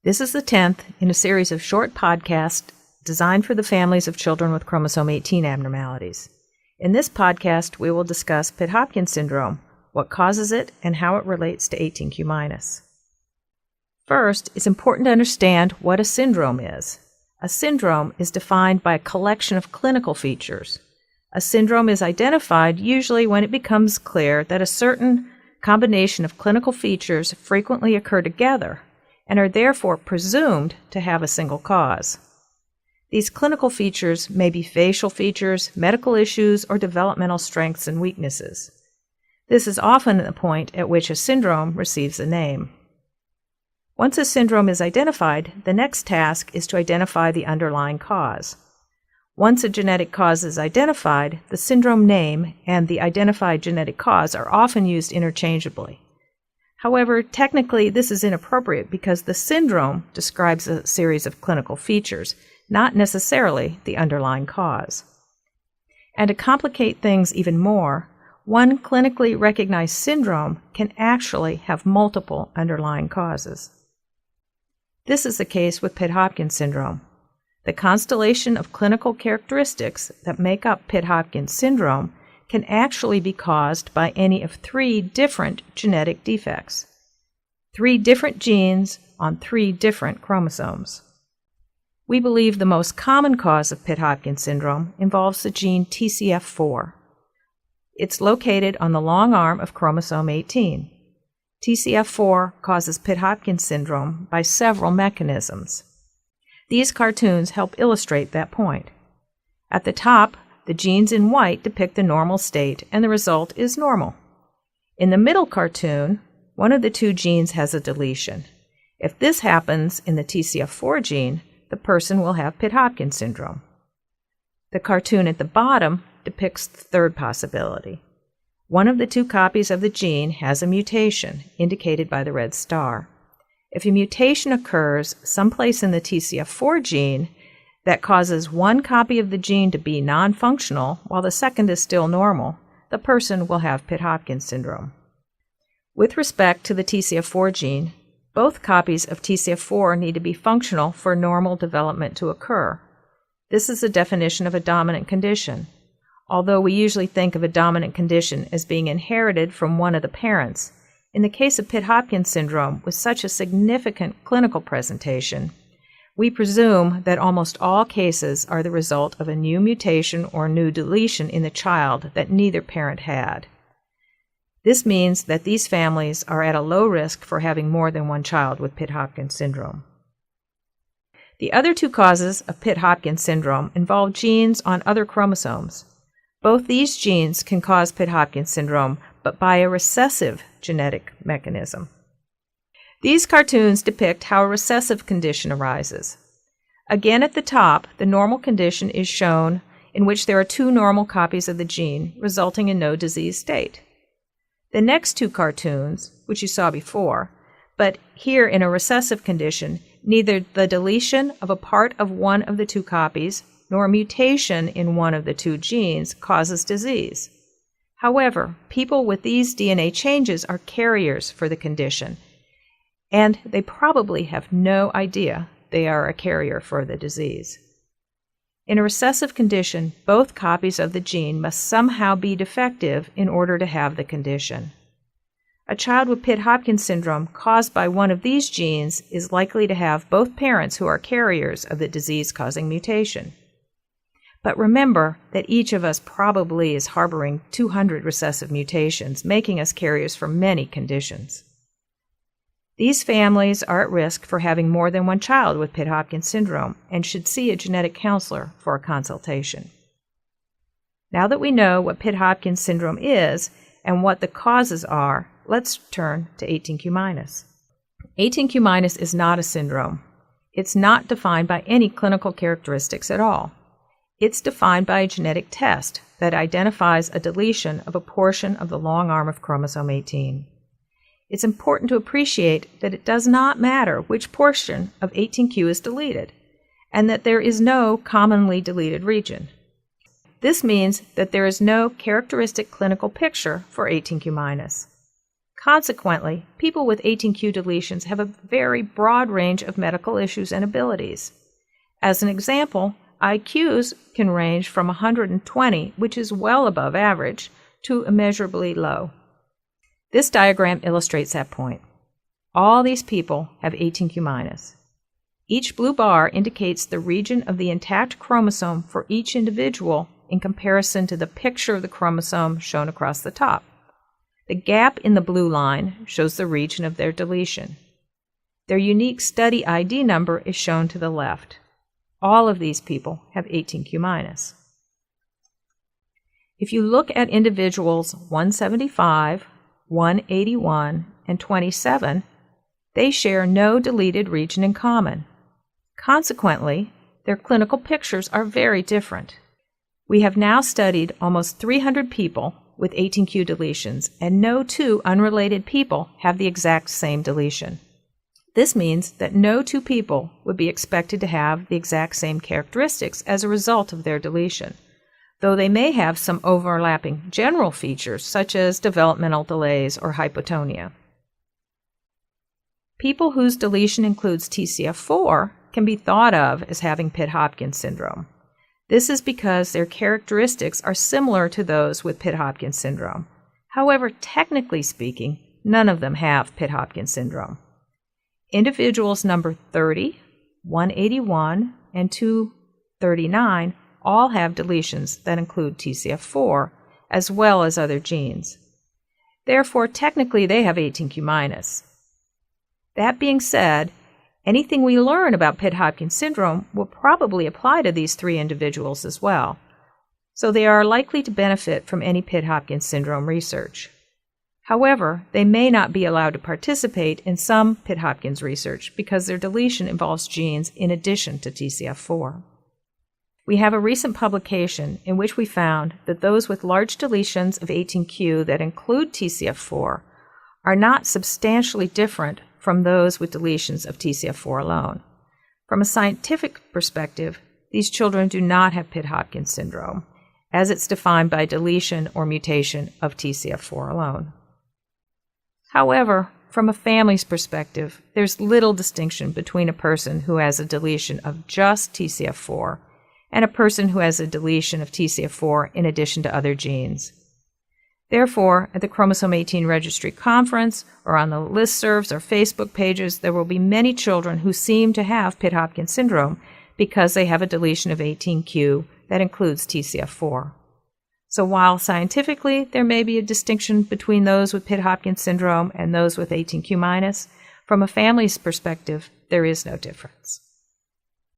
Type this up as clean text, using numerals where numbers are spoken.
This is the 10th in a series of short podcasts designed for the families of children with chromosome 18 abnormalities. In this podcast, we will discuss Pitt Hopkins syndrome, what causes it, and how it relates to 18q-. First, it's important to understand what a syndrome is. A syndrome is defined by a collection of clinical features. A syndrome is identified usually when it becomes clear that a certain combination of clinical features frequently occur together and are therefore presumed to have a single cause. These clinical features may be facial features, medical issues, or developmental strengths and weaknesses. This is often the point at which a syndrome receives a name. Once a syndrome is identified, the next task is to identify the underlying cause. Once a genetic cause is identified, the syndrome name and the identified genetic cause are often used interchangeably. However, technically this is inappropriate because the syndrome describes a series of clinical features, not necessarily the underlying cause. And to complicate things even more, one clinically recognized syndrome can actually have multiple underlying causes. This is the case with Pitt Hopkins syndrome. The constellation of clinical characteristics that make up Pitt Hopkins syndrome can actually be caused by any of three different genetic defects, three different genes on three different chromosomes. We believe the most common cause of Pitt Hopkins syndrome involves the gene TCF4. It's located on the long arm of chromosome 18. TCF4 causes Pitt Hopkins syndrome by several mechanisms. These cartoons help illustrate that point. At the top, the genes in white depict the normal state, and the result is normal. In the middle cartoon, one of the two genes has a deletion. If this happens in the TCF4 gene, the person will have Pitt Hopkins syndrome. The cartoon at the bottom depicts the third possibility. One of the two copies of the gene has a mutation, indicated by the red star. If a mutation occurs someplace in the TCF4 gene that causes one copy of the gene to be non-functional while the second is still normal, the person will have Pitt Hopkins syndrome. With respect to the TCF4 gene, both copies of TCF4 need to be functional for normal development to occur. This is the definition of a dominant condition. Although we usually think of a dominant condition as being inherited from one of the parents, in the case of Pitt Hopkins syndrome with such a significant clinical presentation, we presume that almost all cases are the result of a new mutation or new deletion in the child that neither parent had. This means that these families are at a low risk for having more than one child with Pitt Hopkins syndrome. The other two causes of Pitt Hopkins syndrome involve genes on other chromosomes. Both these genes can cause Pitt Hopkins syndrome, but by a recessive genetic mechanism. These cartoons depict how a recessive condition arises. Again, at the top, the normal condition is shown in which there are two normal copies of the gene, resulting in no disease state. The next two cartoons, which you saw before, but here in a recessive condition, neither the deletion of a part of one of the two copies nor a mutation in one of the two genes causes disease. However, people with these DNA changes are carriers for the condition, and they probably have no idea they are a carrier for the disease. In a recessive condition, both copies of the gene must somehow be defective in order to have the condition. A child with Pitt Hopkins syndrome caused by one of these genes is likely to have both parents who are carriers of the disease-causing mutation. But remember that each of us probably is harboring 200 recessive mutations, making us carriers for many conditions. These families are at risk for having more than one child with Pitt Hopkins syndrome and should see a genetic counselor for a consultation. Now that we know what Pitt Hopkins syndrome is and what the causes are, let's turn to 18q-. 18q- is not a syndrome. It's not defined by any clinical characteristics at all. It's defined by a genetic test that identifies a deletion of a portion of the long arm of chromosome 18. It's important to appreciate that it does not matter which portion of 18q is deleted, and that there is no commonly deleted region. This means that there is no characteristic clinical picture for 18q-. Consequently, people with 18q deletions have a very broad range of medical issues and abilities. As an example, IQs can range from 120, which is well above average, to immeasurably low. This diagram illustrates that point. All these people have 18q-. Each blue bar indicates the region of the intact chromosome for each individual in comparison to the picture of the chromosome shown across the top. The gap in the blue line shows the region of their deletion. Their unique study ID number is shown to the left. All of these people have 18q-. If you look at individuals 175, 181, and 27, they share no deleted region in common. Consequently, their clinical pictures are very different. We have now studied almost 300 people with 18q deletions, and no two unrelated people have the exact same deletion. This means that no two people would be expected to have the exact same characteristics as a result of their deletion, though they may have some overlapping general features such as developmental delays or hypotonia. People whose deletion includes TCF4 can be thought of as having Pitt Hopkins syndrome. This is because their characteristics are similar to those with Pitt Hopkins syndrome. However, technically speaking, none of them have Pitt Hopkins syndrome. Individuals number 30, 181, and 239 all have deletions that include TCF4, as well as other genes. Therefore, technically, they have 18q-. That being said, anything we learn about Pitt Hopkins syndrome will probably apply to these three individuals as well, so they are likely to benefit from any Pitt Hopkins syndrome research. However, they may not be allowed to participate in some Pitt Hopkins research because their deletion involves genes in addition to TCF4. We have a recent publication in which we found that those with large deletions of 18q that include TCF4 are not substantially different from those with deletions of TCF4 alone. From a scientific perspective, these children do not have Pitt Hopkins syndrome, as it's defined by deletion or mutation of TCF4 alone. However, from a family's perspective, there's little distinction between a person who has a deletion of just TCF4 and a person who has a deletion of TCF4 in addition to other genes. Therefore, at the Chromosome 18 Registry Conference or on the listservs or Facebook pages, there will be many children who seem to have Pitt Hopkins syndrome because they have a deletion of 18q that includes TCF4. So while scientifically there may be a distinction between those with Pitt Hopkins syndrome and those with 18q-, from a family's perspective, there is no difference.